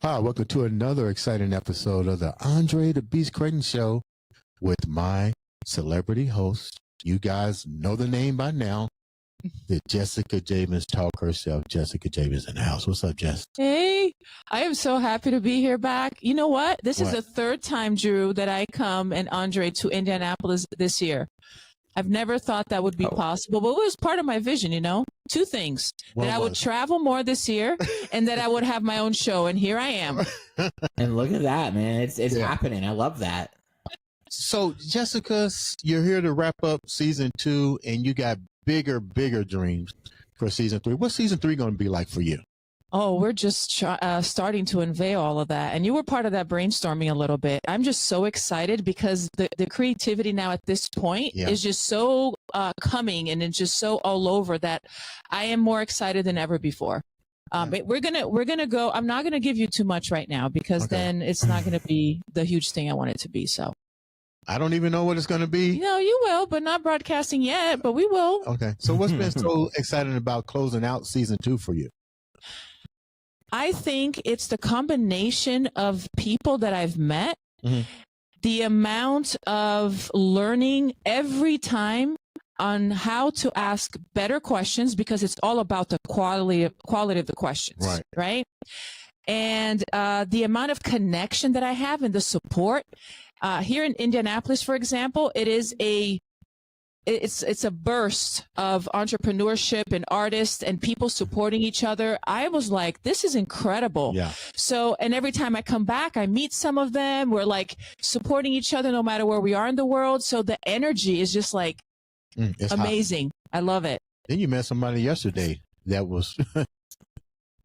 Hi, welcome to another exciting episode of the Andre The Beast Crayton Show with my celebrity host. You guys know the name by now. The Jessica James talk herself. Jessica James in the house. What's up, Jess? Hey, I am so happy to be here back. You know what? This is the third time, Drew, that I come and Andre to Indianapolis this year. I've never thought that would be possible, but it was part of my vision, you know? Two things. That I would travel more this year and that I would have my own show. And here I am. And look at that, man. It's happening. I love that. So, Jessica, you're here to wrap up season 2, and you got bigger dreams for season 3. What's season 3 going to be like for you? Oh, we're just starting to unveil all of that. And you were part of that brainstorming a little bit. I'm just so excited because the creativity now at this point is just so coming, and it's just so all over that I am more excited than ever before. But we're gonna go. I'm not gonna give you too much right now because then it's not gonna be the huge thing I want it to be. So I don't even know what it's going to be. No, you will, but not broadcasting yet. But we will. Okay. So what's been so exciting about closing out season 2 for you? I think it's the combination of people that I've met, the amount of learning every time on how to ask better questions, because it's all about the quality of the questions, right? And the amount of connection that I have and the support. Here in Indianapolis, for example, it's a burst of entrepreneurship and artists and people supporting each other. I was like, this is incredible. Yeah. So, and every time I come back, I meet some of them. We're like supporting each other no matter where we are in the world. So the energy is just like amazing. Hot. I love it. Then you met somebody yesterday that was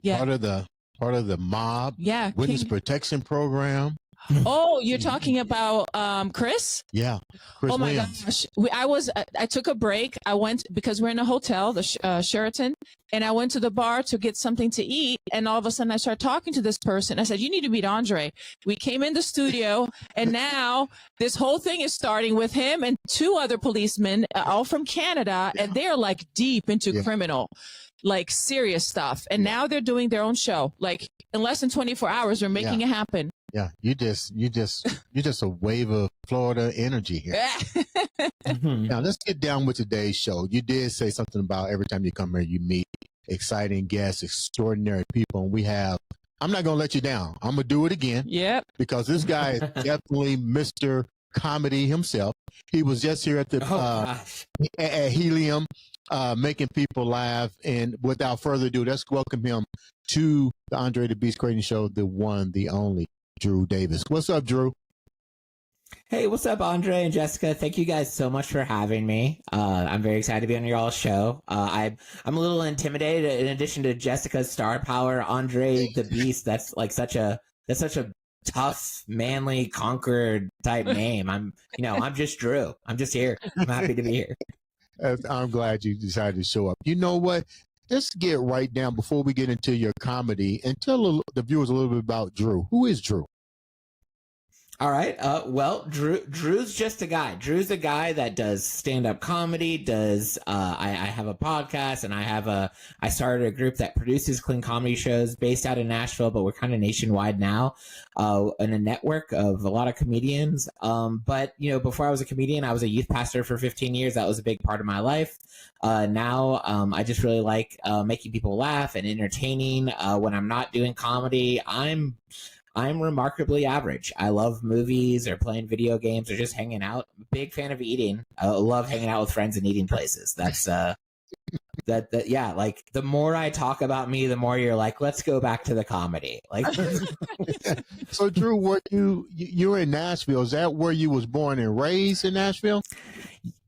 part of the mob. Yeah. Witness protection program. Oh, you're talking about Chris? Yeah. Chris oh my Williams. gosh. I took a break. I went because we're in a hotel, the Sheraton, and I went to the bar to get something to eat. And all of a sudden I started talking to this person. I said, you need to meet Andre. We came in the studio and now this whole thing is starting with him and 2 other policemen, all from Canada. And they're like deep into criminal, like serious stuff. And now they're doing their own show. Like in less than 24 hours, they're making it happen. Yeah, you're just a wave of Florida energy here. Now let's get down with today's show. You did say something about every time you come here, you meet exciting guests, extraordinary people, and I'm not gonna let you down. I'm gonna do it again. Yep. Because this guy is definitely Mr. Comedy himself. He was just here at the at Helium, making people laugh. And without further ado, let's welcome him to the Andre The Beast Crayton Show, the one, the only, Drew Davis. What's up, Drew? Hey, what's up, Andre and Jessica? Thank you guys so much for having me. I'm very excited to be on your all show. I'm a little intimidated. In addition to Jessica's star power, Andre the Beast. That's such a tough, manly, conquered type name. I'm just Drew. I'm just here. I'm happy to be here. I'm glad you decided to show up. You know what? Let's get right down before we get into your comedy and tell the viewers a little bit about Drew. Who is Drew? All right. Well, Drew's just a guy. Drew's a guy that does stand-up comedy, I have a podcast, and I started a group that produces clean comedy shows based out in Nashville, but we're kind of nationwide now, in a network of a lot of comedians. But, before I was a comedian, I was a youth pastor for 15 years. That was a big part of my life. Now, I just really like, making people laugh and entertaining. When I'm not doing comedy, I'm remarkably average. I love movies or playing video games or just hanging out. I'm a big fan of eating. I love hanging out with friends and eating places. That's like the more I talk about me, the more you're like, let's go back to the comedy. Like, so Drew, what you're in Nashville? Is that where you was born and raised in Nashville?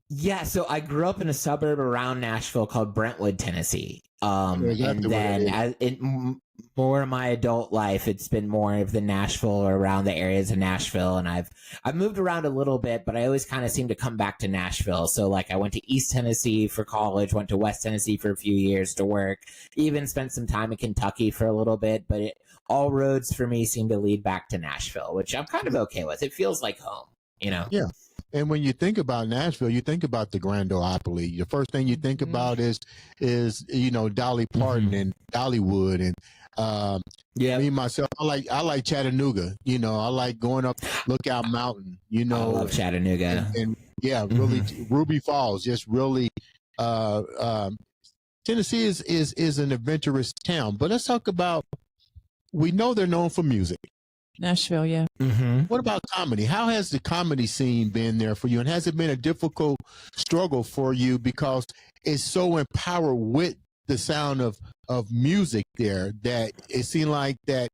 Yeah, so I grew up in a suburb around Nashville called Brentwood, Tennessee. And then more of my adult life, it's been more of the Nashville or around the areas of Nashville. And I've moved around a little bit, but I always kind of seem to come back to Nashville. So like I went to East Tennessee for college, went to West Tennessee for a few years to work, even spent some time in Kentucky for a little bit. But all roads for me seem to lead back to Nashville, which I'm kind of okay with. It feels like home, Yeah. And when you think about Nashville, you think about the Grand Ole Opry. The first thing you think about is Dolly Parton and Dollywood. And Yeah, Me myself, I like Chattanooga. You know, I like going up Lookout Mountain. You I know, love Chattanooga. and yeah, really Ruby Falls. Just really, uh, Tennessee is an adventurous town. But let's talk about. We know they're known for music. Nashville, yeah. What about comedy? How has the comedy scene been there for you? And has it been a difficult struggle for you because it's so empowered with the sound of music there that it seemed like that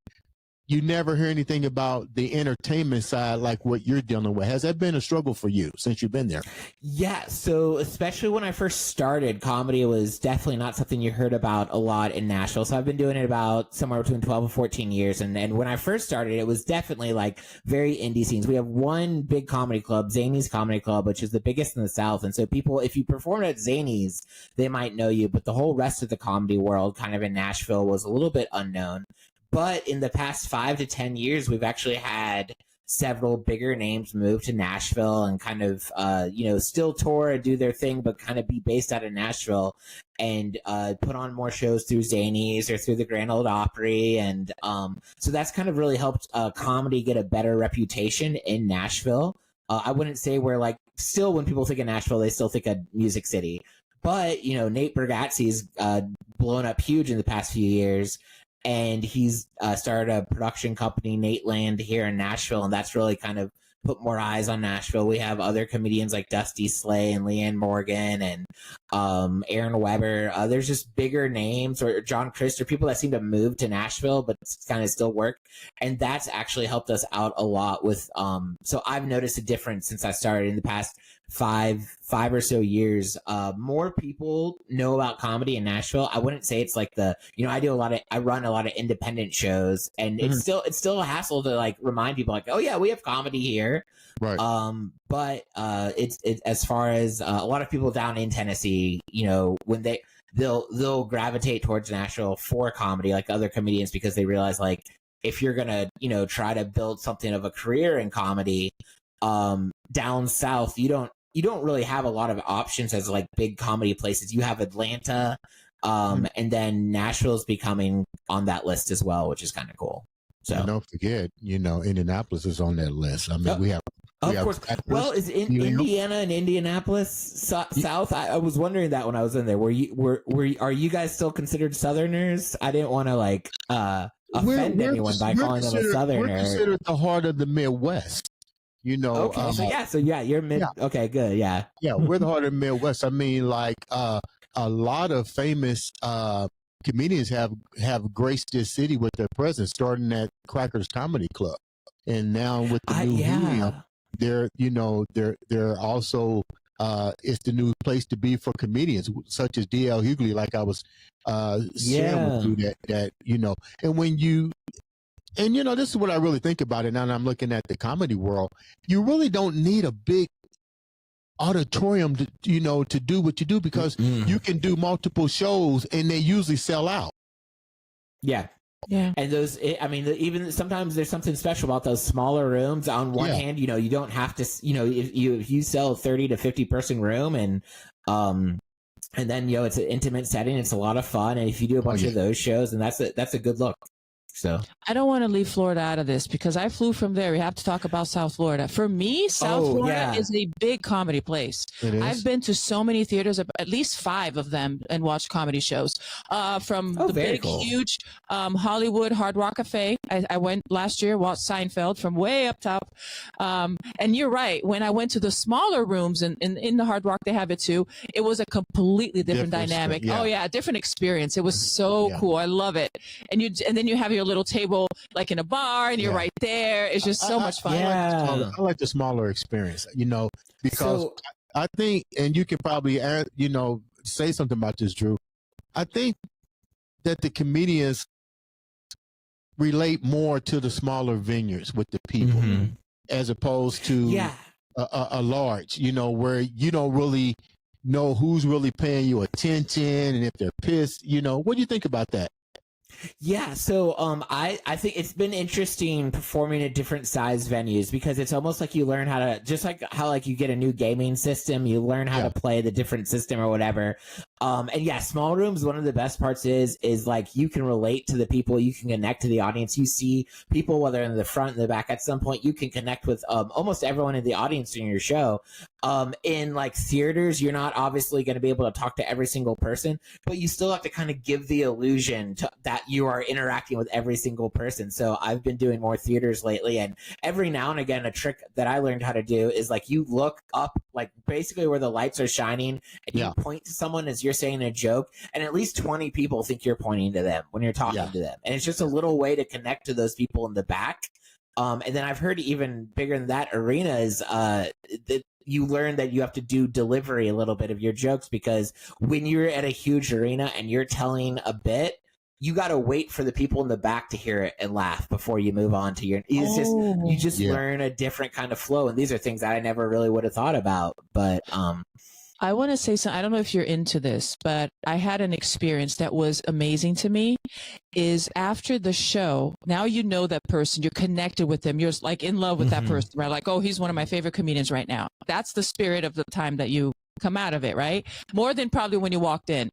you never hear anything about the entertainment side like what you're dealing with? Has that been a struggle for you since you've been there? Yeah, so especially when I first started, comedy was definitely not something you heard about a lot in Nashville. So I've been doing it about somewhere between 12 and 14 years. And when I first started, it was definitely like very indie scenes. We have one big comedy club, Zany's Comedy Club, which is the biggest in the South. And so people, if you performed at Zany's, they might know you. But the whole rest of the comedy world kind of in Nashville was a little bit unknown. But in the past 5 to 10 years, we've actually had several bigger names move to Nashville and kind of, still tour and do their thing, but kind of be based out of Nashville and put on more shows through Zanies or through the Grand Ole Opry. And so that's kind of really helped comedy get a better reputation in Nashville. I wouldn't say we're like, still when people think of Nashville, they still think of Music City. But, Nate Bargatze's blown up huge in the past few years. And he's started a production company, Nate Land, here in Nashville, and that's really kind of put more eyes on Nashville. We have other comedians like Dusty Slay and Leanne Morgan and Aaron Weber. There's just bigger names, or John Christ, or people that seem to move to Nashville but kind of still work. And that's actually helped us out a lot with so I've noticed a difference since I started in the past five or so years. More people know about comedy in Nashville. I wouldn't say it's like I run a lot of independent shows, and it's still a hassle to like remind people like, oh yeah, we have comedy here. Right. But it's as far as a lot of people down in Tennessee, when they'll gravitate towards Nashville for comedy, like other comedians, because they realize like if you're gonna try to build something of a career in comedy, down south you don't really have a lot of options as like big comedy places. You have Atlanta, and then Nashville's becoming on that list as well, which is kind of cool. So and don't forget, Indianapolis is on that list. I mean, we have. Of course. Well, is Indiana and Indianapolis South? I was wondering that when I was in there. Are you guys still considered Southerners? I didn't want to like offend anyone by calling them a Southerner. We're considered the heart of the Midwest. Okay, so you're mid. Yeah. Okay, good. Yeah, we're the heart of the Midwest. I mean, like a lot of famous comedians have graced this city with their presence, starting at Crackers Comedy Club, and now with the new Helium, they're also it's the new place to be for comedians such as D.L. Hughley, like I was sharing with you that and when you. And, this is what I really think about it now that I'm looking at the comedy world. You really don't need a big auditorium to do what you do, because you can do multiple shows and they usually sell out. Yeah. Yeah. And even sometimes there's something special about those smaller rooms. On one hand, you don't have to, if you sell a 30 to 50 person room and then, it's an intimate setting, it's a lot of fun. And if you do a bunch of those shows, and that's a good look. So I don't want to leave Florida out of this because I flew from there. We have to talk about South Florida. For me, South Florida is a big comedy place. I've been to so many theaters, at least 5 of them, and watched comedy shows. From the big, huge Hollywood Hard Rock Cafe. I went last year, watched Seinfeld from way up top. And you're right. When I went to the smaller rooms in the Hard Rock, they have it too. It was a completely different dynamic. Yeah. Oh yeah, different experience. It was so cool. I love it. And then you have your little table like in a bar, and you're right there. It's just so much fun. I like the smaller experience, because I think, and you can probably say something about this, Drew. I think that the comedians relate more to the smaller venues with the people, as opposed to a large, where you don't really know who's really paying you attention and if they're pissed. What do you think about that? Yeah, so I think it's been interesting performing at different size venues because it's almost like you learn how to, just like how like you get a new gaming system, you learn how to play the different system or whatever. And yeah, small rooms, one of the best parts is like you can relate to the people, you can connect to the audience, you see people whether in the front and the back. At some point you can connect with almost everyone in the audience in your show. In like theaters, you're not obviously going to be able to talk to every single person, but you still have to kind of give the illusion that you are interacting with every single person. So I've been doing more theaters lately, and every now and again, a trick that I learned how to do is like you look up, like basically where the lights are shining, and you point to someone as you're saying a joke, and at least 20 people think you're pointing to them when you're talking to them. And it's just a little way to connect to those people in the back. And then I've heard even bigger than that, arenas, you learn that you have to do delivery a little bit of your jokes, because when you're at a huge arena and you're telling a bit, you got to wait for the people in the back to hear it and laugh before you move on to your, you just learn a different kind of flow. And these are things that I never really would have thought about, but, I want to say something. I don't know if you're into this, but I had an experience that was amazing to me. Is after the show, now you know that person, you're connected with them, you're like in love with that person, right? Like, oh, he's one of my favorite comedians right now. That's the spirit of the time that you come out of it, right? More than probably when you walked in,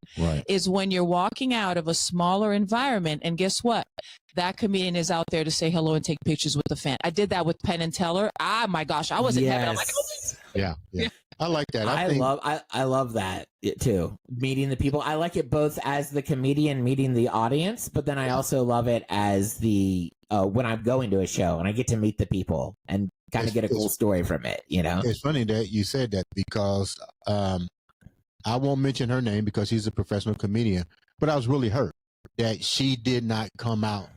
is when you're walking out of a smaller environment, and guess what? That comedian is out there to say hello and take pictures with the fan. I did that with Penn and Teller. Ah, my gosh, I was in heaven. I'm like, oh, yeah. I like that. I love that too. Meeting the people. I like it both as the comedian meeting the audience, but then I also love it as the when I'm going to a show and I get to meet the people and kind of get a cool story from it. You know, it's funny that you said that, because I won't mention her name because she's a professional comedian, but I was really hurt that she did not come out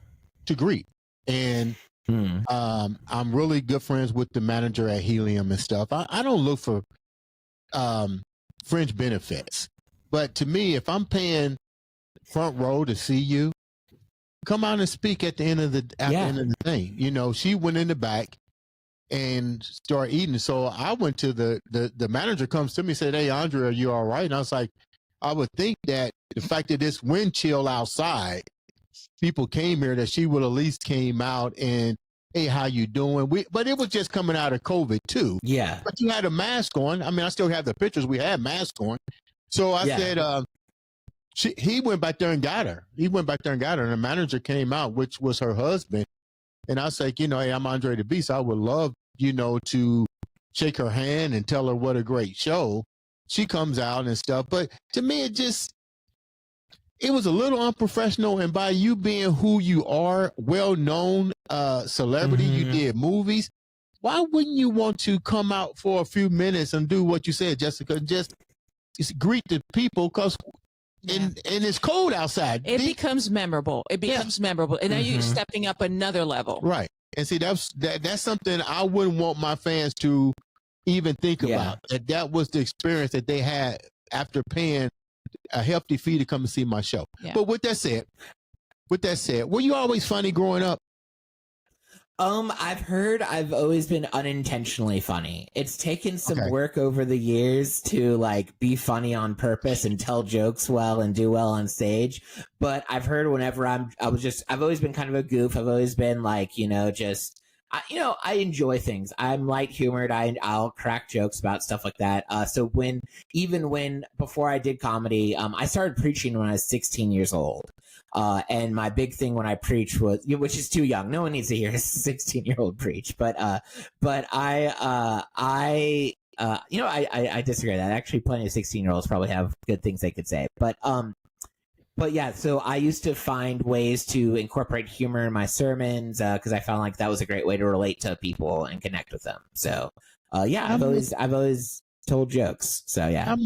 to greet. And I'm really good friends with the manager at Helium and stuff. I don't look for fringe benefits, but to me, if I'm paying front row to see you, come out and speak at the end of the end of the thing. You know, she went in the back and started eating. So I went to the manager comes to me and said, "Hey, Andre, are you all right?" And I was like, I would think that the fact that it's wind chill outside, people came here, that she would at least came out and, "Hey, how you doing?" But it was just coming out of COVID too. Yeah. But you had a mask on. I mean, I still have the pictures. We had masks on. So I said, he went back there and got her. He went back there and got her. And the manager came out, which was her husband. And I was like, "Hey, I'm Andre the Beast. I would love, to shake her hand and tell her what a great show." She comes out and stuff. But to me, it was a little unprofessional. And by you being who you are, well-known celebrity, you did movies, why wouldn't you want to come out for a few minutes and do what you said, Jessica? Just greet the people, because and it's cold outside. It becomes memorable. It becomes memorable. And then you're stepping up another level. Right. And see, that's something I wouldn't want my fans to even think about. That was the experience that they had after paying a hefty fee to come and see my show. Yeah. But with that said, were you always funny growing up? I've heard I've always been unintentionally funny. It's taken some work over the years to like be funny on purpose and tell jokes well and do well on stage. But I've heard whenever I've always been kind of a goof. I've always been like, I enjoy things. I'm light humored. I'll crack jokes about stuff like that. So before I did comedy, I started preaching when I was 16 years old. And my big thing when I preach was, which is too young. No one needs to hear a 16-year-old preach. But I disagree with that. Actually, plenty of 16-year-olds probably have good things they could say. But yeah, so I used to find ways to incorporate humor in my sermons because I found like that was a great way to relate to people and connect with them. So I've always told jokes. So yeah. How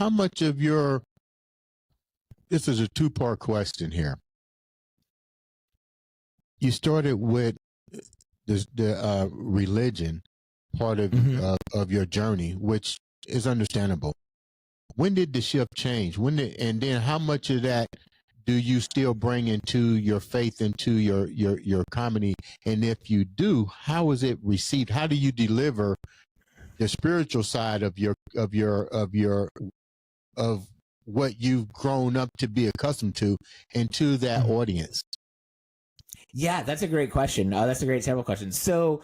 much of your, this is a two-part question here. You started with the religion part of your journey, which is understandable. When did the shift change? And then how much of that do you still bring into your faith, into your comedy? And if you do, how is it received? How do you deliver the spiritual side of what you've grown up to be accustomed to into that audience? Yeah, that's a great question. That's a great several questions. So,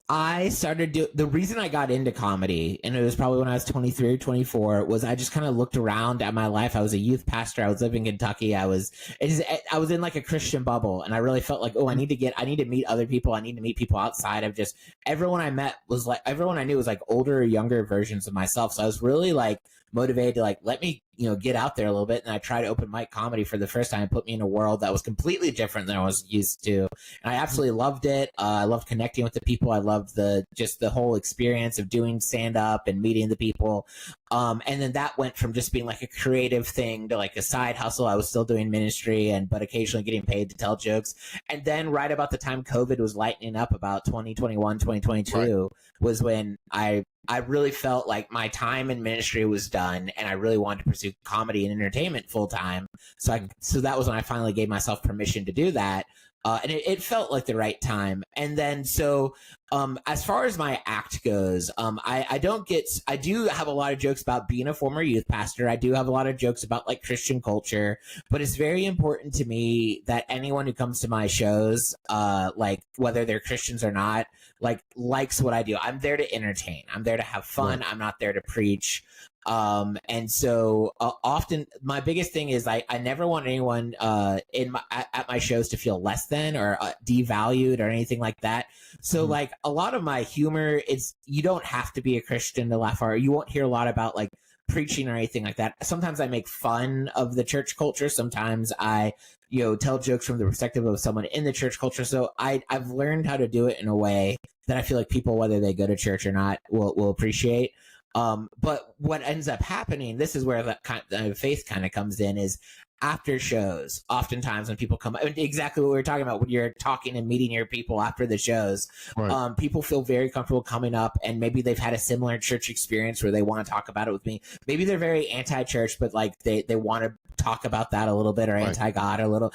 I started the reason I got into comedy, and it was probably when I was 23 or 24, was I just kind of looked around at my life. I was a youth pastor. I was living in Kentucky. I was in like a Christian bubble, and I really felt like, oh, I need to meet other people. I need to meet people outside of just everyone I met was like, everyone I knew was like older or younger versions of myself. So I was really like motivated to like, let me, get out there a little bit. And I tried open mic comedy for the first time. It put me in a world that was completely different than I was used to. And I absolutely loved it. I loved connecting with the people. I loved the whole experience of doing stand up and meeting the people. And then that went from just being like a creative thing to like a side hustle. I was still doing ministry but occasionally getting paid to tell jokes. And then right about the time COVID was lightening up, about 2021, 2022, right, was when I really felt like my time in ministry was done, and I really wanted to pursue comedy and entertainment full time. So that was when I finally gave myself permission to do that. And it felt like the right time. And then, as far as my act goes, I do have a lot of jokes about being a former youth pastor. I do have a lot of jokes about like Christian culture, but it's very important to me that anyone who comes to my shows, like whether they're Christians or not, like likes what I do. I'm there to entertain. I'm there to have fun. Right. I'm not there to preach. And so often my biggest thing is I never want anyone at my shows to feel less than or devalued or anything like that. So like a lot of my humor, you don't have to be a Christian to laugh, or you won't hear a lot about like preaching or anything like that. Sometimes I make fun of the church culture. Sometimes I tell jokes from the perspective of someone in the church culture. So I've learned how to do it in a way that I feel like people, whether they go to church or not, will appreciate. But what ends up happening, this is where the faith kind of comes in, is after shows, oftentimes when people come, exactly what we were talking about, when you're talking and meeting your people after the shows, right, people feel very comfortable coming up, and maybe they've had a similar church experience where they want to talk about it with me. Maybe they're very anti-church, but like they want to talk about that a little bit, or right, anti-God a little.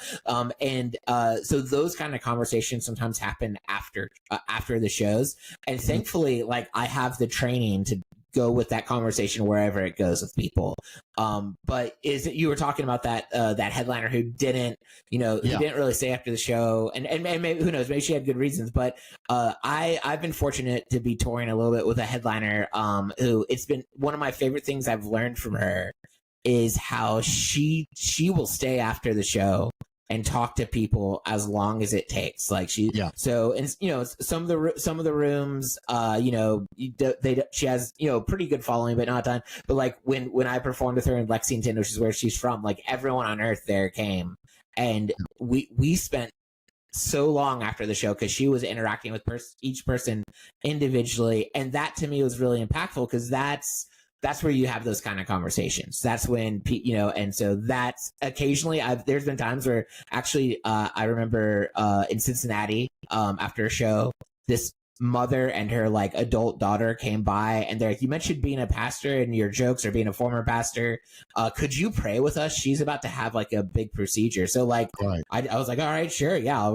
So those kind of conversations sometimes happen after the shows. And thankfully, like I have the training to go with that conversation wherever it goes with people. But you were talking about that headliner who didn't, who didn't really stay after the show, and maybe, who knows, maybe she had good reasons. But I've been fortunate to be touring a little bit with a headliner who, it's been one of my favorite things I've learned from her is how she will stay after the show and talk to people as long as it takes. Like she has, she has, pretty good following, but not a ton. But like when I performed with her in Lexington, which is where she's from, like everyone on earth there came, and we spent so long after the show because she was interacting with each person individually. And that to me was really impactful, because that's where you have those kind of conversations. That's when, and so that's occasionally there's been times where actually, I remember, in Cincinnati, after a show, this mother and her like adult daughter came by, and they're like, you mentioned being a pastor and your jokes, or being a former pastor. Could you pray with us? She's about to have like a big procedure. So like, right, I was like, all right, sure. Yeah.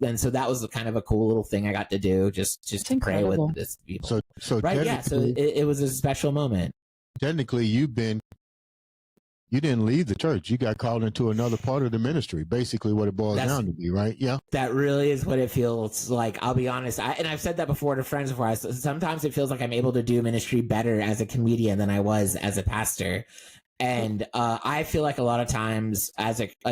And so that was kind of a cool little thing I got to do, just to pray with this people. So right. Yeah. So it was a special moment. Technically, you didn't leave the church. You got called into another part of the ministry. Basically, what it boils down to be, right? Yeah. That really is what it feels like. I'll be honest. And I've said that before to friends before. Sometimes it feels like I'm able to do ministry better as a comedian than I was as a pastor. And I feel like a lot of times,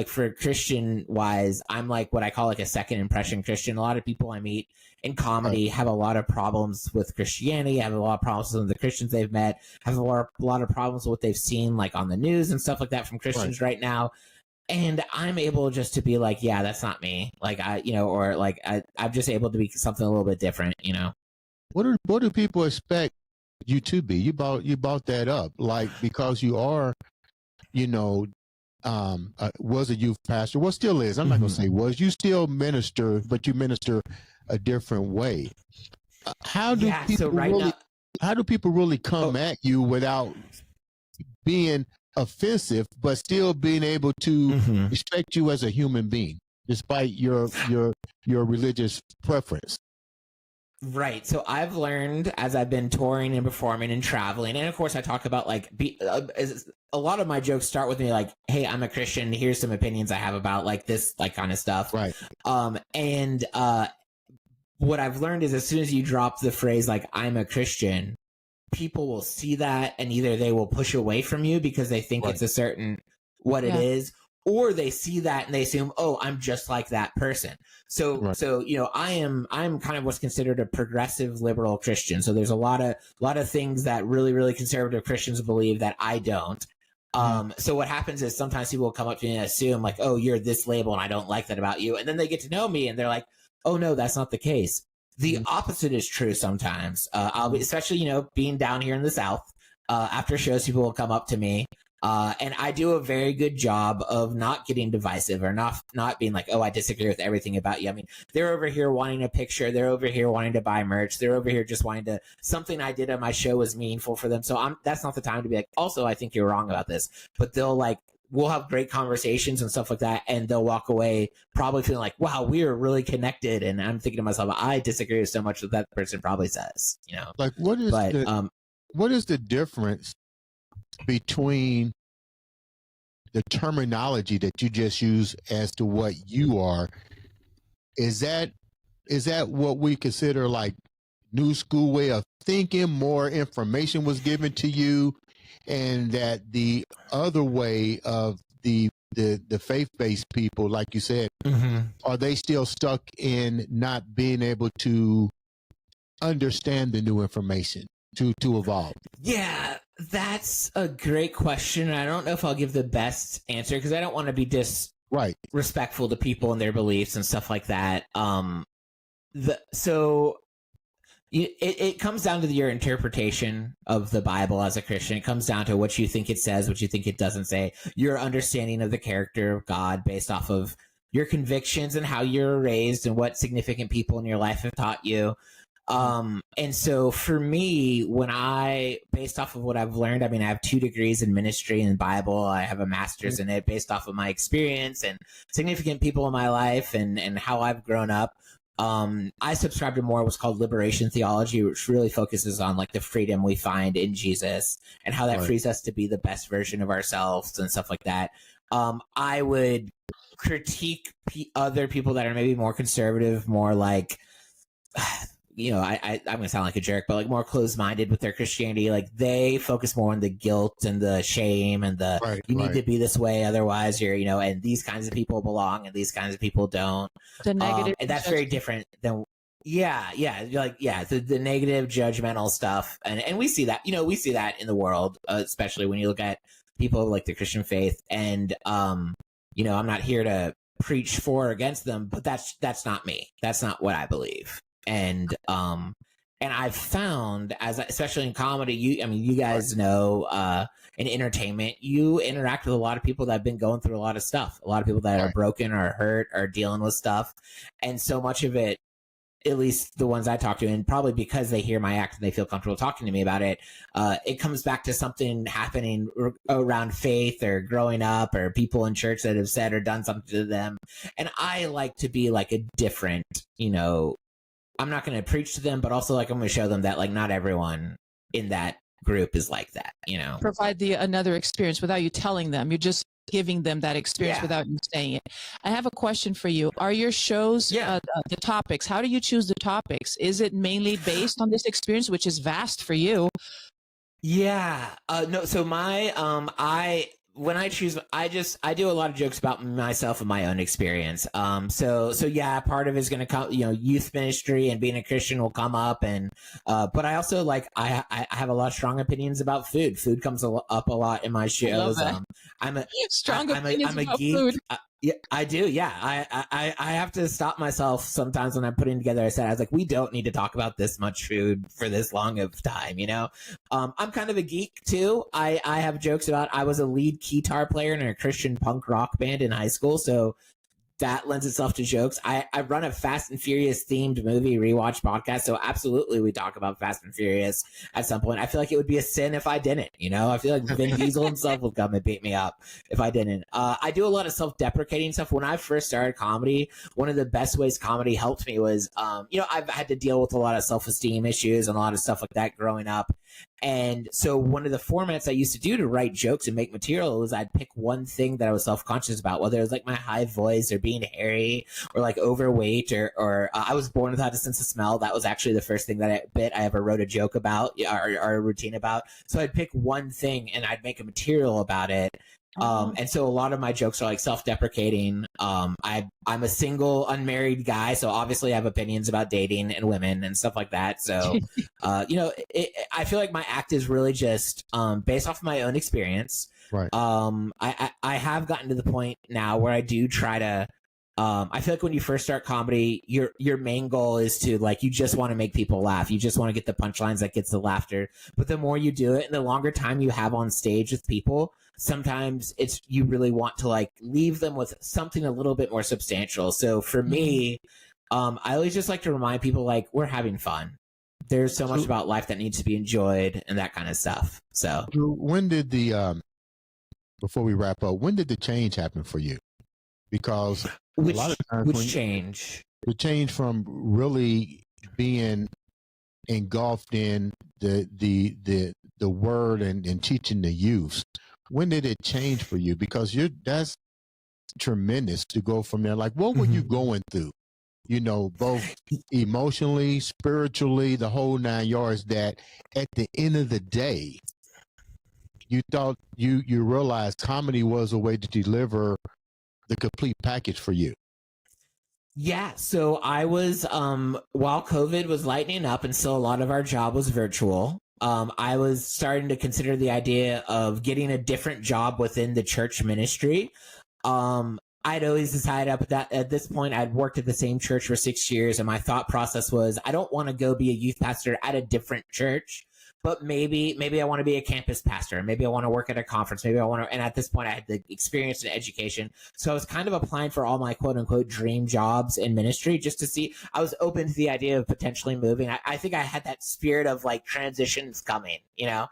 for Christian wise, I'm like what I call like a second impression Christian. A lot of people I meet in comedy have a lot of problems with Christianity, have a lot of problems with the Christians they've met, have a lot of problems with what they've seen like on the news and stuff like that from Christians right now. And I'm able just to be like, yeah, that's not me. Like I'm just able to be something a little bit different, What do people expect you to be? You brought that up, like, because you are, was a youth pastor. Well, still is. I'm not going to say was. You still minister, but you minister a different way. How do people really come at you without being offensive, but still being able to respect you as a human being, despite your religious preference? Right. So I've learned as I've been touring and performing and traveling, and of course I talk about like a lot of my jokes start with me like, "Hey, I'm a Christian. Here's some opinions I have about like this like kind of stuff." Right. And what I've learned is as soon as you drop the phrase like "I'm a Christian," people will see that and either they will push away from you because they think Right. it's a certain what it is, or they see that and they assume, oh, I'm just like that person. So, Right. so you know, I'm kind of what's considered a progressive liberal Christian. So there's a lot of things that really, really conservative Christians believe that I don't. So what happens is sometimes people will come up to me and assume like, oh, you're this label and I don't like that about you. And then they get to know me and they're like, oh no, that's not the case. The opposite is true sometimes. I'll be, especially, you know, being down here in the South, after shows, people will come up to me. And I do a very good job of not getting divisive or not being like, oh, I disagree with everything about you. I mean, they're over here wanting a picture. They're over here wanting to buy merch. They're over here just wanting to, something I did on my show was meaningful for them. So that's not the time to be like, also, I think you're wrong about this. But they'll like, we'll have great conversations and stuff like that. And they'll walk away probably feeling like, wow, we are really connected. And I'm thinking to myself, I disagree with so much that person probably says, you know. Like what is the difference between the terminology that you just use as to what you are? Is that what we consider like new school way of thinking? More information was given to you, and that the other way of the faith-based people, like you said, are they still stuck in not being able to understand the new information to evolve? Yeah, that's a great question. I don't know if I'll give the best answer because I don't want to be disrespectful to people and their beliefs and stuff like that. It comes down to your interpretation of the Bible as a Christian. It comes down to what you think it says, what you think it doesn't say, your understanding of the character of God based off of your convictions and how you're raised and what significant people in your life have taught you. And so for me, based off of what I've learned, I mean, I have 2 degrees in ministry and Bible. I have a master's in it based off of my experience and significant people in my life and how I've grown up. I subscribe to more what's called liberation theology, which really focuses on like the freedom we find in Jesus and how that frees us to be the best version of ourselves and stuff like that. I would critique other people that are maybe more conservative, more like, you know, I'm going to sound like a jerk, but like more closed-minded with their Christianity. Like they focus more on the guilt and the shame and you need to be this way. Otherwise you're, you know, and these kinds of people belong and these kinds of people don't. The negative. And that's very different than, the negative judgmental stuff. And we see that, you know, we see that in the world, especially when you look at people like the Christian faith. And, you know, I'm not here to preach for or against them, but that's not me. That's not what I believe. And I've found, especially in comedy, you guys know, in entertainment, you interact with a lot of people that have been going through a lot of stuff, a lot of people that are broken or hurt or dealing with stuff. And so much of it, at least the ones I talk to, and probably because they hear my act and they feel comfortable talking to me about it, it comes back to something happening around faith or growing up or people in church that have said or done something to them. And I like to be like a different, you know, I'm not going to preach to them, but also like I'm going to show them that like not everyone in that group is like that, you know. Provide another experience without you telling them. You're just giving them that experience without you saying it. I have a question for you. Are your shows the topics? How do you choose the topics? Is it mainly based on this experience, which is vast for you? Yeah. No. So when I choose, I do a lot of jokes about myself and my own experience. So yeah, part of it is going to come, you know, youth ministry and being a Christian will come up. And, but I also I have a lot of strong opinions about food. Food comes up a lot in my shows. I'm a geek. Food. Yeah, I do. Yeah. I have to stop myself sometimes when I'm putting together a set. I was like, we don't need to talk about this much food for this long of time, you know? I'm kind of a geek too. I have jokes about, I was a lead guitar player in a Christian punk rock band in high school. So that lends itself to jokes. I run a Fast and Furious themed movie rewatch podcast, so absolutely we talk about Fast and Furious at some point. I feel like it would be a sin if I didn't, you know? I feel like Vin Diesel himself would come and beat me up if I didn't. I do a lot of self-deprecating stuff. When I first started comedy, one of the best ways comedy helped me was, you know, I've had to deal with a lot of self-esteem issues and a lot of stuff like that growing up. And so one of the formats I used to do to write jokes and make material was I'd pick one thing that I was self-conscious about, whether it was like my high voice or being hairy or like overweight or I was born without a sense of smell. That was actually the first thing that I ever wrote a joke about or a routine about. So I'd pick one thing and I'd make a material about it. And so a lot of my jokes are like self-deprecating. I'm a single unmarried guy, so obviously I have opinions about dating and women and stuff like that. So, you know, I feel like my act is really just based off of my own experience. Right. I have gotten to the point now where I do try to. I feel like when you first start comedy, your main goal is to like you just want to make people laugh. You just want to get the punchlines that gets the laughter. But the more you do it, and the longer time you have on stage with people, sometimes it's you really want to like leave them with something a little bit more substantial. So for me, I always just like to remind people like we're having fun. There's so much about life that needs to be enjoyed and that kind of stuff. So when did the before we wrap up, when did the change happen for you? Because a lot of times change? The change from really being engulfed in the word and teaching the youth. When did it change for you? Because that's tremendous to go from there. Like, what were you going through? You know, both emotionally, spiritually, the whole 9 yards, that at the end of the day, you thought you realized comedy was a way to deliver the complete package for you. Yeah, so I was while COVID was lightening up and still a lot of our job was virtual, I was starting to consider the idea of getting a different job within the church ministry. I'd always decided at this point I'd worked at the same church for 6 years, and my thought process was I don't want to go be a youth pastor at a different church. But maybe I want to be a campus pastor. Maybe I want to work at a conference. Maybe I want to, and at this point I had the experience and education. So I was kind of applying for all my quote unquote dream jobs in ministry just to see, I was open to the idea of potentially moving. I think I had that spirit of like transitions coming, you know?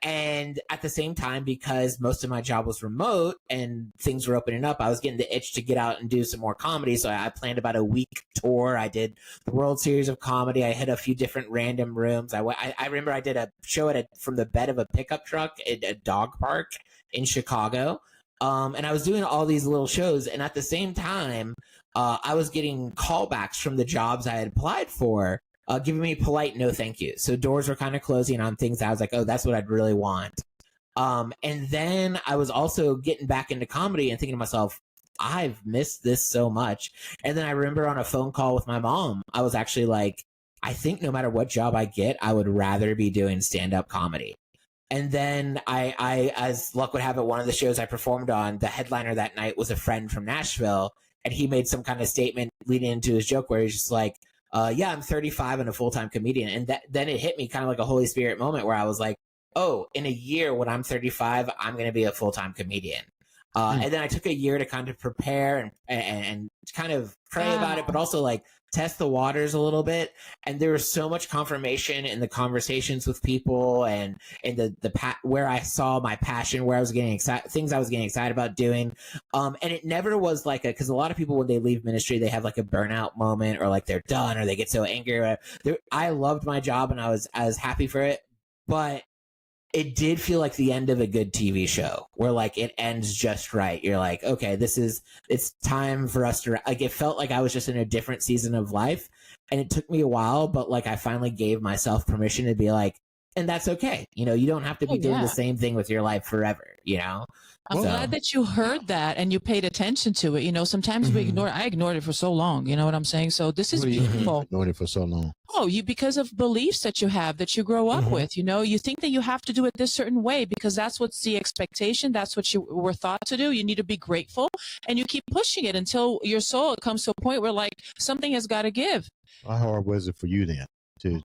And at the same time, because most of my job was remote and things were opening up, I was getting the itch to get out and do some more comedy. So I planned about a week tour. I did the World Series of Comedy. I hit a few different random rooms. I remember I did a show from the bed of a pickup truck at a dog park in Chicago. And I was doing all these little shows. And at the same time, I was getting callbacks from the jobs I had applied for, giving me polite no thank you. So doors were kind of closing on things that I was like, oh, that's what I'd really want. And then I was also getting back into comedy and thinking to myself, I've missed this so much. And then I remember on a phone call with my mom, I was actually like, I think no matter what job I get, I would rather be doing stand-up comedy. And then I, as luck would have it, one of the shows I performed on, the headliner that night was a friend from Nashville, and he made some kind of statement leading into his joke where he's just like, yeah, I'm 35 and a full-time comedian. And then it hit me kind of like a Holy Spirit moment where I was like, oh, in a year when I'm 35, I'm going to be a full-time comedian. And then I took a year to kind of prepare and kind of pray about it, but also like test the waters a little bit. And there was so much confirmation in the conversations with people and in where I saw my passion, where I was getting excited, things I was getting excited about doing. And it never was like because a lot of people, when they leave ministry, they have like a burnout moment or like they're done or they get so angry. I loved my job and I was happy for it, but it did feel like the end of a good TV show where like it ends just right. You're like, okay, it's time for us to, like, it felt like I was just in a different season of life, and it took me a while, but like I finally gave myself permission to be like, and that's okay. You know, you don't have to be doing the same thing with your life forever, you know? I'm glad that you heard that and you paid attention to it. You know, sometimes we ignore it. I ignored it for so long. You know what I'm saying? So this is beautiful. Ignored it for so long. Oh, because of beliefs that you have, that you grow up with. You know, you think that you have to do it this certain way because that's what's the expectation. That's what you were thought to do. You need to be grateful, and you keep pushing it until your soul comes to a point where like something has got to give. How hard was it for you then?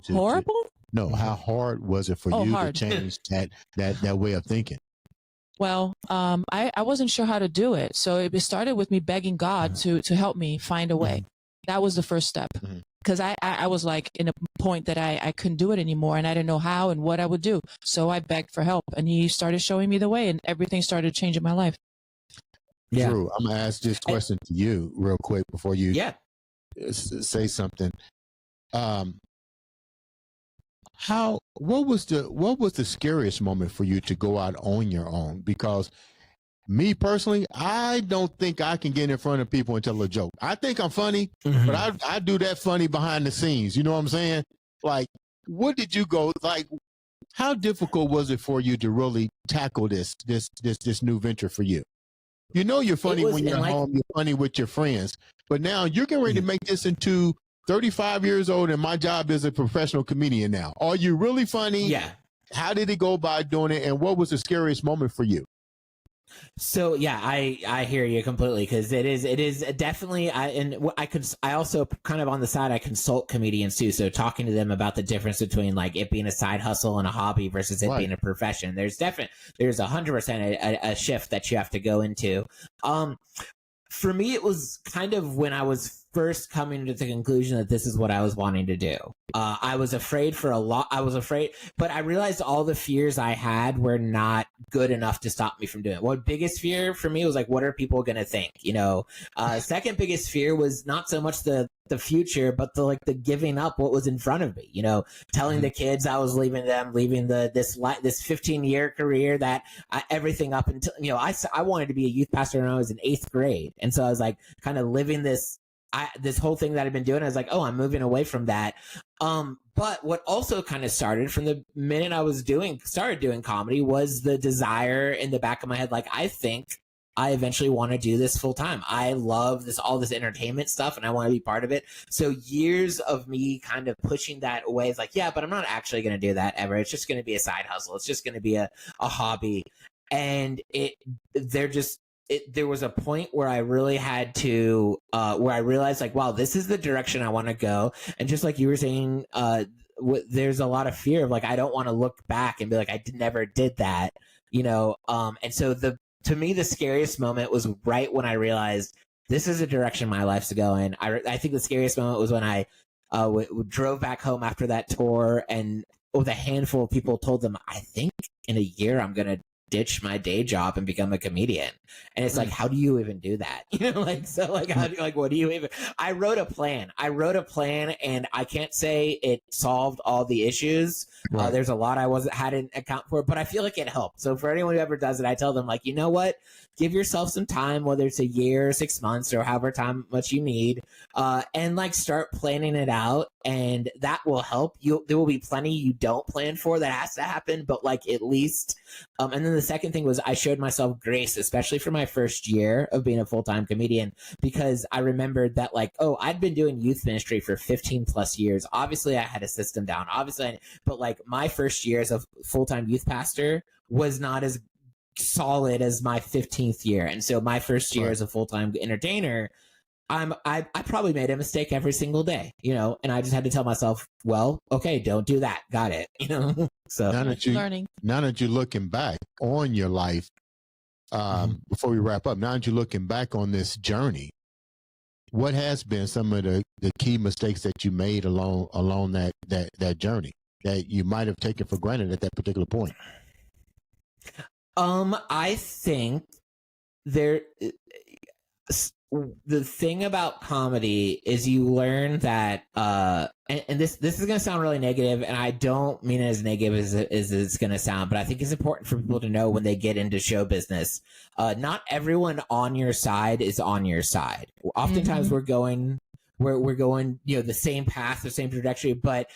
Horrible? No, how hard was it for you hard. to change that way of thinking? Well, I wasn't sure how to do it. So it started with me begging God to help me find a way. That was the first step. Because I was like in a point that I couldn't do it anymore, and I didn't know how and what I would do. So I begged for help, and he started showing me the way, and everything started changing my life. Yeah. Drew, I'm going to ask this question to you real quick before you say something. What was the scariest moment for you to go out on your own? Because me personally, I don't think I can get in front of people and tell a joke. I think I'm funny, but I do that funny behind the scenes. You know what I'm saying? Like, what did you go like? How difficult was it for you to really tackle this new venture for you? You know, you're funny when you're home. You're funny with your friends, but now you're getting ready to make this into 35 years old, and my job is a professional comedian now. Are you really funny? Yeah. How did it go about doing it, and what was the scariest moment for you? So yeah, I hear you completely, because it is definitely I also kind of on the side I consult comedians too, so talking to them about the difference between like it being a side hustle and a hobby versus it being a profession. There's 100% a shift that you have to go into. For me, it was kind of when I was first coming to the conclusion that this is what I was wanting to do. I was afraid for a lot. But I realized all the fears I had were not good enough to stop me from doing it. What biggest fear for me was like, what are people going to think? You know, second biggest fear was not so much the future, but the giving up what was in front of me, you know, telling the kids I was leaving this 15-year career that everything up until, you know, I wanted to be a youth pastor when I was in 8th grade. And so I was like kind of living this whole thing that I've been doing. I was like, oh, I'm moving away from that. But what also kind of started from the minute I started doing comedy was the desire in the back of my head. Like, I think I eventually want to do this full time. I love all this entertainment stuff, and I want to be part of it. So years of me kind of pushing that away is like, yeah, but I'm not actually going to do that ever. It's just going to be a side hustle. It's just going to be a hobby. And there was a point where I really had to, where I realized like, wow, this is the direction I want to go. And just like you were saying, there's a lot of fear of like, I don't want to look back and be like, I never did that, you know? And so to me, the scariest moment was right when I realized this is the direction my life's going. I think the scariest moment was when I drove back home after that tour, and with a handful of people told them, I think in a year I'm going to ditch my day job and become a comedian. And it's like, how do you even do that? You know, like, so like, what do you even, I wrote a plan, and I can't say it solved all the issues. Right. There's a lot I hadn't account for, but I feel like it helped. So for anyone who ever does it, I tell them like, you know what, give yourself some time, whether it's a year or 6 months or however much you need, and like start planning it out. And that will help you. There will be plenty you don't plan for that has to happen, but like at least, and then the second thing was I showed myself grace, especially for my first year of being a full-time comedian, because I remembered that like, oh, I'd been doing youth ministry for 15 plus years. Obviously I had a system down, but like my first year as a full-time youth pastor was not as solid as my 15th year. And so my first year as a full-time entertainer, I probably made a mistake every single day, you know, and I just had to tell myself, well, okay, don't do that. Got it. You know, so now that you're looking back on your life, before we wrap up, now that you're looking back on this journey, what has been some of the key mistakes that you made along that journey that you might have taken for granted at that particular point? I think the thing about comedy is you learn that, and this is going to sound really negative, and I don't mean it as negative as it's going to sound, but I think it's important for people to know when they get into show business, not everyone on your side is on your side. Oftentimes we're going, you know, the same path, the same trajectory, but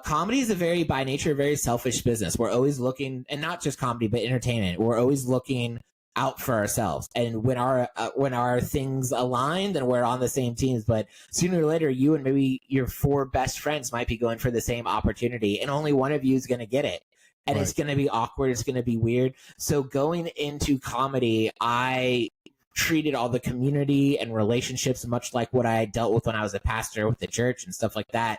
comedy is by nature, a very selfish business. We're always looking, and not just comedy, but entertainment. We're always looking out for ourselves, and when our things align, then we're on the same teams. But sooner or later, you and maybe your 4 best friends might be going for the same opportunity, and only one of you is going to get it, and it's going to be awkward, it's going to be weird. So going into comedy, I treated all the community and relationships much like what I dealt with when I was a pastor with the church and stuff like that.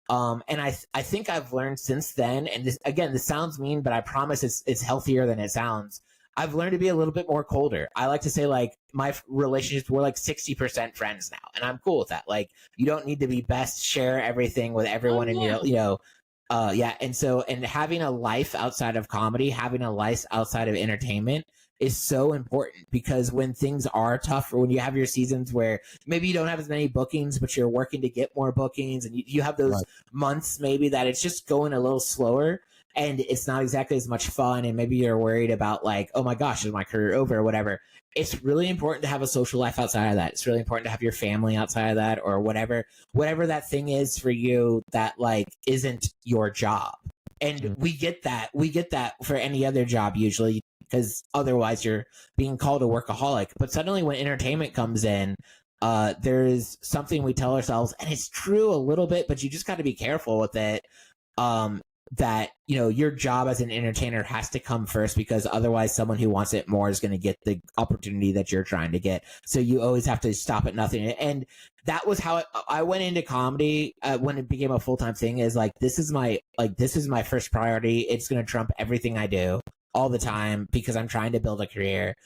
And I think I've learned since then, and this sounds mean, but I promise it's healthier than it sounds. I've learned to be a little bit more colder. I like to say like my relationships were like 60% friends now, and I'm cool with that. Like you don't need to be best, share everything with everyone in your, yeah. And so, and having a life outside of comedy, having a life outside of entertainment is so important, because when things are tough, or when you have your seasons where maybe you don't have as many bookings, but you're working to get more bookings, and you have those months maybe that it's just going a little slower and it's not exactly as much fun, and maybe you're worried about like, oh my gosh, is my career over or whatever. It's really important to have a social life outside of that. It's really important to have your family outside of that, or whatever that thing is for you that like isn't your job. And we get that for any other job usually, because otherwise you're being called a workaholic. But suddenly when entertainment comes in, there's something we tell ourselves, and it's true a little bit, but you just got to be careful with it. That, your job as an entertainer has to come first, because otherwise someone who wants it more is going to get the opportunity that you're trying to get. So you always have to stop at nothing. And that was how I went into comedy when it became a full-time thing, is like, this is my first priority. It's going to trump everything I do all the time, because I'm trying to build a career.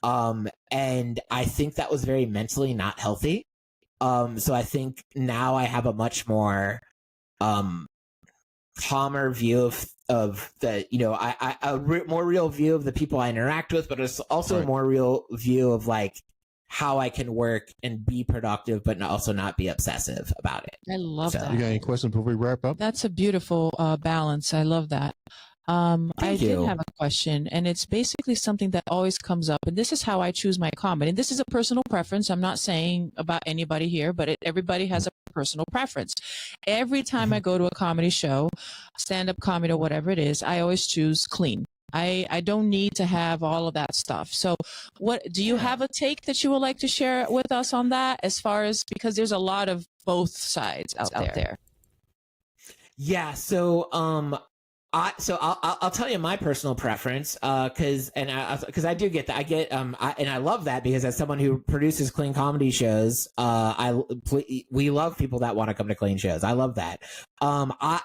And I think that was very mentally not healthy. So I think now I have a much more, calmer view of the, more real view of the people I interact with, but it's also a more real view of like how I can work and be productive, but also not be obsessive about it. I love that. You got any questions before we wrap up? That's a beautiful balance. I love that. I did have a question, and it's basically something that always comes up, and this is how I choose my comedy. And this is a personal preference. I'm not saying about anybody here, but everybody has a personal preference. Every time I go to a comedy show, stand-up comedy or whatever it is, I always choose clean. I don't need to have all of that stuff. So what do you have a take that you would like to share with us on that, as far as, because there's a lot of both sides out there? Yeah. So, I'll tell you my personal preference, because I do get that. I get and I love that, because as someone who produces clean comedy shows, we love people that want to come to clean shows. I love that. I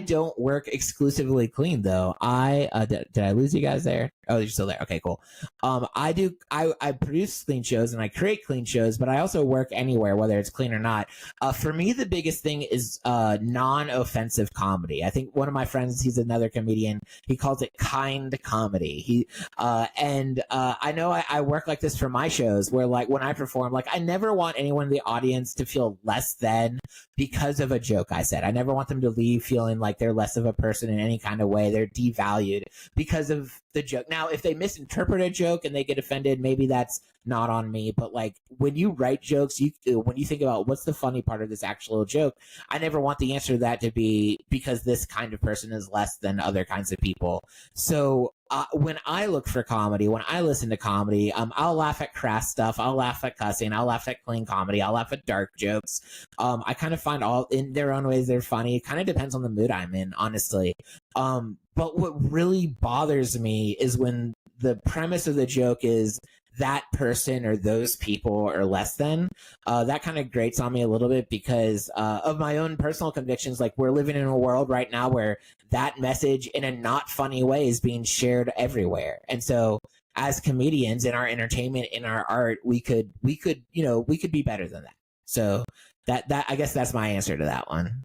don't work exclusively clean though. Did I lose you guys there? Oh, you're still there. Okay, cool. I produce clean shows and I create clean shows, but I also work anywhere, whether it's clean or not. For me, the biggest thing is non-offensive comedy. I think one of my friends, he's another comedian, he calls it kind comedy. I know I work like this for my shows, where like when I perform, like I never want anyone in the audience to feel less than because of a joke I said. I never want them to leave feeling like they're less of a person in any kind of way. They're devalued because of the joke. Now, if they misinterpret a joke and they get offended, maybe that's not on me. But like when you write jokes, when you think about what's the funny part of this actual joke, I never want the answer to that to be because this kind of person is less than other kinds of people. So when I look for comedy, when I listen to comedy, I'll laugh at crass stuff. I'll laugh at cussing. I'll laugh at clean comedy. I'll laugh at dark jokes. I kind of find all in their own ways they're funny. It kind of depends on the mood I'm in, honestly. But what really bothers me is when the premise of the joke is that person or those people are less than. That kind of grates on me a little bit because of my own personal convictions. Like we're living in a world right now where that message in a not funny way is being shared everywhere. And so as comedians in our entertainment, in our art, we could be better than that. So that I guess that's my answer to that one.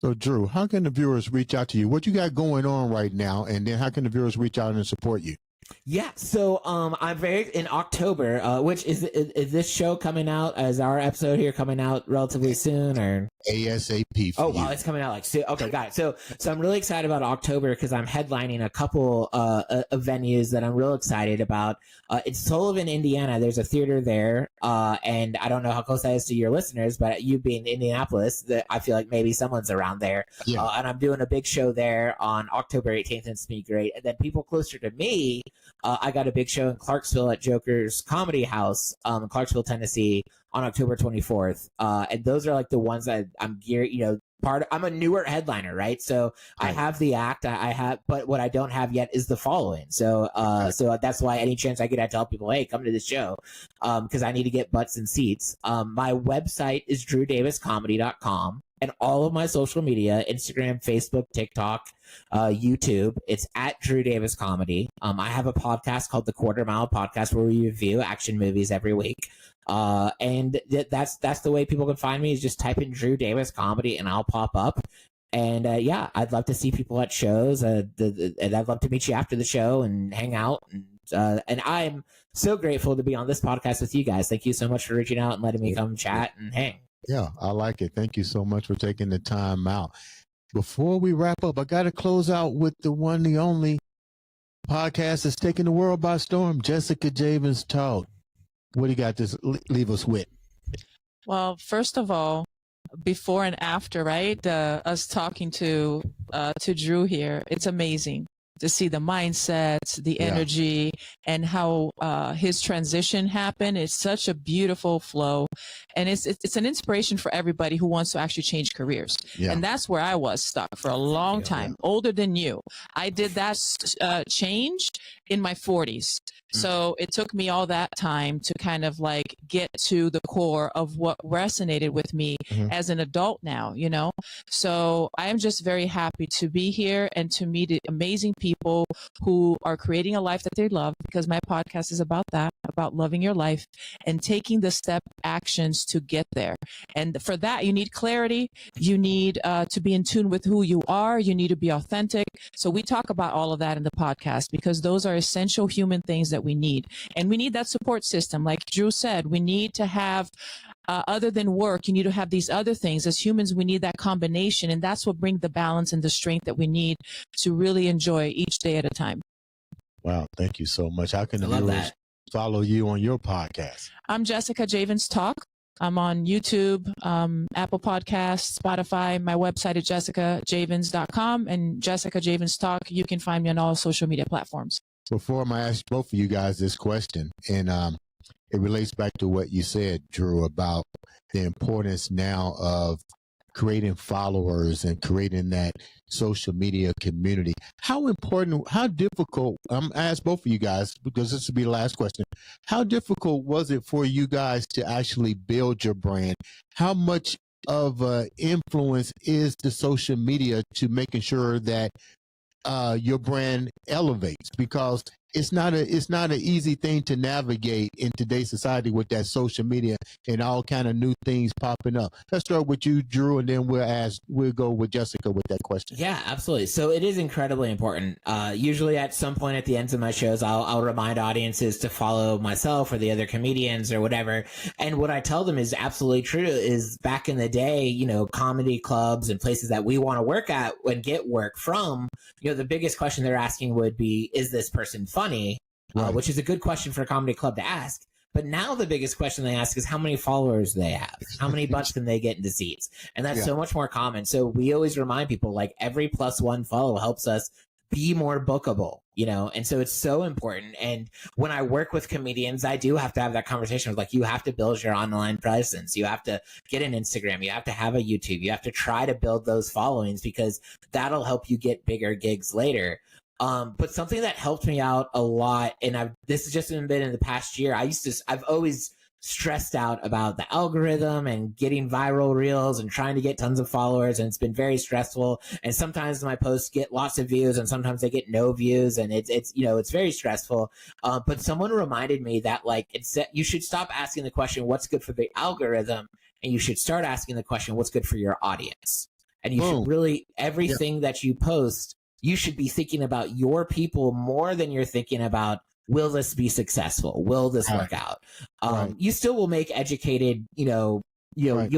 So Drew, how can the viewers reach out to you? What you got going on right now? And then how can the viewers reach out and support you? Yeah, so I'm in October, which is this show coming out? Is our episode here coming out relatively soon, or ASAP? Oh wow, it's coming out like soon. Okay, got it. So I'm really excited about October because I'm headlining a couple venues that I'm real excited about. It's Sullivan, Indiana. There's a theater there, and I don't know how close that is to your listeners, but you being in Indianapolis, I feel like maybe someone's around there. Yeah. And I'm doing a big show there on October 18th, and it's gonna be great. And then people closer to me, I got a big show in Clarksville at Joker's Comedy House, in Clarksville, Tennessee, on October 24th. And those are like the ones that I'm geared, I'm a newer headliner, right? So right. I have the act, but what I don't have yet is the following. So that's why any chance I get, I tell people, hey, come to this show, because I need to get butts and seats. My website is drewdaviscomedy.com. and all of my social media, Instagram, Facebook, TikTok, YouTube. It's at Drew Davis Comedy. I have a podcast called The Quarter Mile Podcast where we review action movies every week. And that's the way people can find me, is just type in Drew Davis Comedy and I'll pop up. And yeah, I'd love to see people at shows. And I'd love to meet you after the show and hang out. And I'm so grateful to be on this podcast with you guys. Thank you so much for reaching out and letting me come chat and hang. Yeah, I like it. Thank you so much for taking the time out. Before we wrap up, I got to close out with the one, the only podcast that's taking the world by storm, Jessica Javins Talk. What do you got to leave us with? Well, first of all, before and after, right? Us talking to Drew here, it's amazing to see the mindsets, the energy, and how his transition happened. It's such a beautiful flow, and it's an inspiration for everybody who wants to actually change careers. Yeah. And that's where I was stuck for a long time, older than you. I did that change in my 40s. So it took me all that time to kind of like get to the core of what resonated with me as an adult now, you know? So I am just very happy to be here and to meet amazing people who are creating a life that they love, because my podcast is about that, about loving your life and taking the step actions to get there. And for that, you need clarity. You need to be in tune with who you are. You need to be authentic. So we talk about all of that in the podcast, because those are essential human things that we need. And we need that support system. Like Drew said, we need to have, other than work, you need to have these other things. As humans, we need that combination. And that's what brings the balance and the strength that we need to really enjoy each day at a time. Wow. Thank you so much. How can the viewers follow you on your podcast? I'm Jessica Javins Talk. I'm on YouTube, Apple Podcasts, Spotify. My website is jessicajavins.com, and Jessica Javins Talk. You can find me on all social media platforms. Before I ask both of you guys this question, and it relates back to what you said, Drew, about the importance now of creating followers and creating that social media community. How important, how difficult, I ask both of you guys, because this will be the last question. How difficult was it for you guys to actually build your brand? How much of influence is the social media to making sure that your brand elevates? Because it's not an easy thing to navigate in today's society with that social media and all kind of new things popping up. Let's start with you, Drew, and then we'll go with Jessica with that question. Yeah, absolutely. So it is incredibly important. Usually at some point at the ends of my shows, I'll remind audiences to follow myself or the other comedians or whatever. And what I tell them is absolutely true, is back in the day, you know, comedy clubs and places that we want to work at and get work from, you know, the biggest question they're asking would be, is this person funny? Right. Which is a good question for a comedy club to ask. But now the biggest question they ask is how many followers they have, how many butts can they get into seats? And that's so much more common. So we always remind people, like, every +1 follow helps us be more bookable, you know? And so it's so important. And when I work with comedians, I do have to have that conversation with, like, you have to build your online presence. You have to get an Instagram. You have to have a YouTube. You have to try to build those followings, because that'll help you get bigger gigs later. But something that helped me out a lot, and this has just been in the past year, I've always stressed out about the algorithm and getting viral reels and trying to get tons of followers. And it's been very stressful. And sometimes my posts get lots of views and sometimes they get no views. And it's, you know, it's very stressful. But someone reminded me that, like, you should stop asking the question, what's good for the algorithm? And you should start asking the question, what's good for your audience? And you should really, everything that you post, you should be thinking about your people more than you're thinking about, will this be successful? Will this work out? You still will make educated, you'll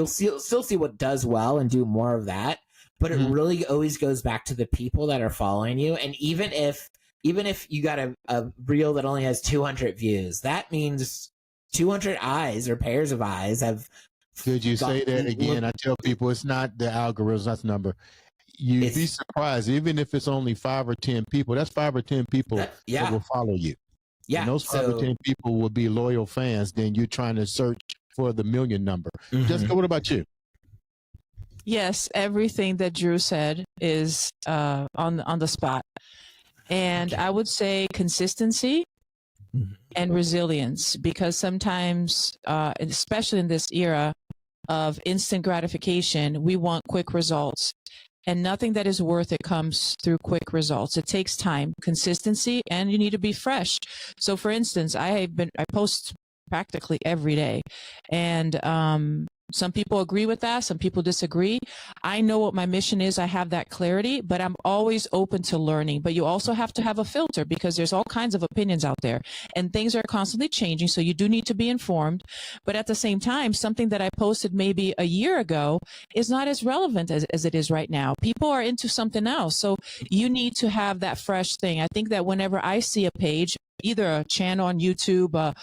still see what does well and do more of that. But it really always goes back to the people that are following you. And even if you got a reel that only has 200 views, that means 200 eyes or pairs of eyes have. Could you say that again? I tell people it's not the algorithm, that's the number. You'd be surprised, even if it's only 5 or 10 people, that's 5 or 10 people that will follow you. Yeah. And those 5 or 10 people will be loyal fans. Then you're trying to search for the million number. Jessica, what about you? Yes, everything that Drew said is on the spot. And I would say consistency and resilience, because sometimes, especially in this era, of instant gratification. We want quick results. And nothing that is worth it comes through quick results. It takes time, consistency, and you need to be fresh. So for instance, I post practically every day. And some people agree with that. Some people disagree. I know what my mission is. I have that clarity, but I'm always open to learning. But you also have to have a filter because there's all kinds of opinions out there and things are constantly changing. So you do need to be informed. But at the same time, something that I posted maybe a year ago is not as relevant as it is right now. People are into something else. So you need to have that fresh thing. I think that whenever I see a page, either a channel on YouTube, a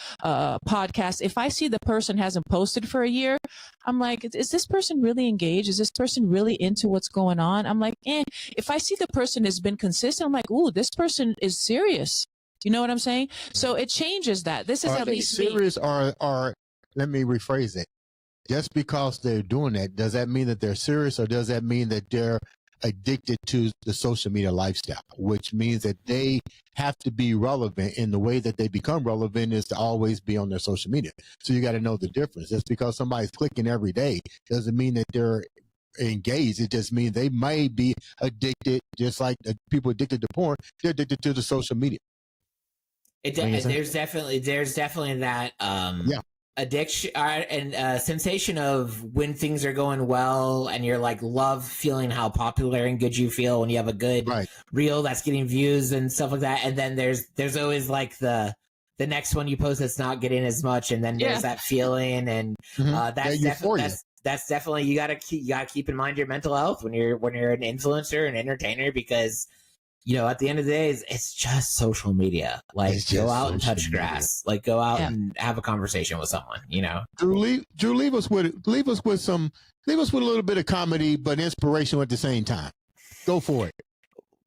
podcast, if I see the person hasn't posted for a year, I'm like, is this person really engaged? Is this person really into what's going on? I'm like, If I see the person has been consistent, I'm like, ooh, this person is serious. Do you know what I'm saying? So it changes that. This is Are at they least serious or let me rephrase it. Just because they're doing that, does that mean that they're serious or does that mean that they're addicted to the social media lifestyle, which means that they have to be relevant, and the way that they become relevant is to always be on their social media. So you got to know the difference. Just because somebody's clicking every day doesn't mean that they're engaged. It just means they may be addicted, just like the people addicted to porn, they're addicted to the social media. There's definitely that addiction and sensation of when things are going well and you're like love feeling how popular and good you feel when you have a good reel that's getting views and stuff like that. And then there's always like the next one you post that's not getting as much, and then there's that feeling, and that's definitely you gotta keep in mind your mental health when you're an influencer and entertainer, because at the end of the day, it's just social media. Like, go out and touch grass. Like, go out and have a conversation with someone. Drew, leave us with a little bit of comedy, but inspirational at the same time. Go for it.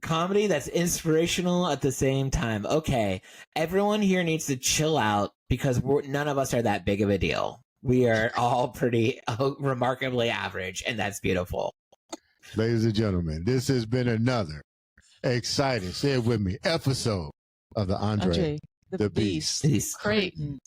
Comedy that's inspirational at the same time. Okay, everyone here needs to chill out because none of us are that big of a deal. We are all pretty remarkably average, and that's beautiful. Ladies and gentlemen, this has been another exciting, say it with me, episode of the Andre the Beast Crayton.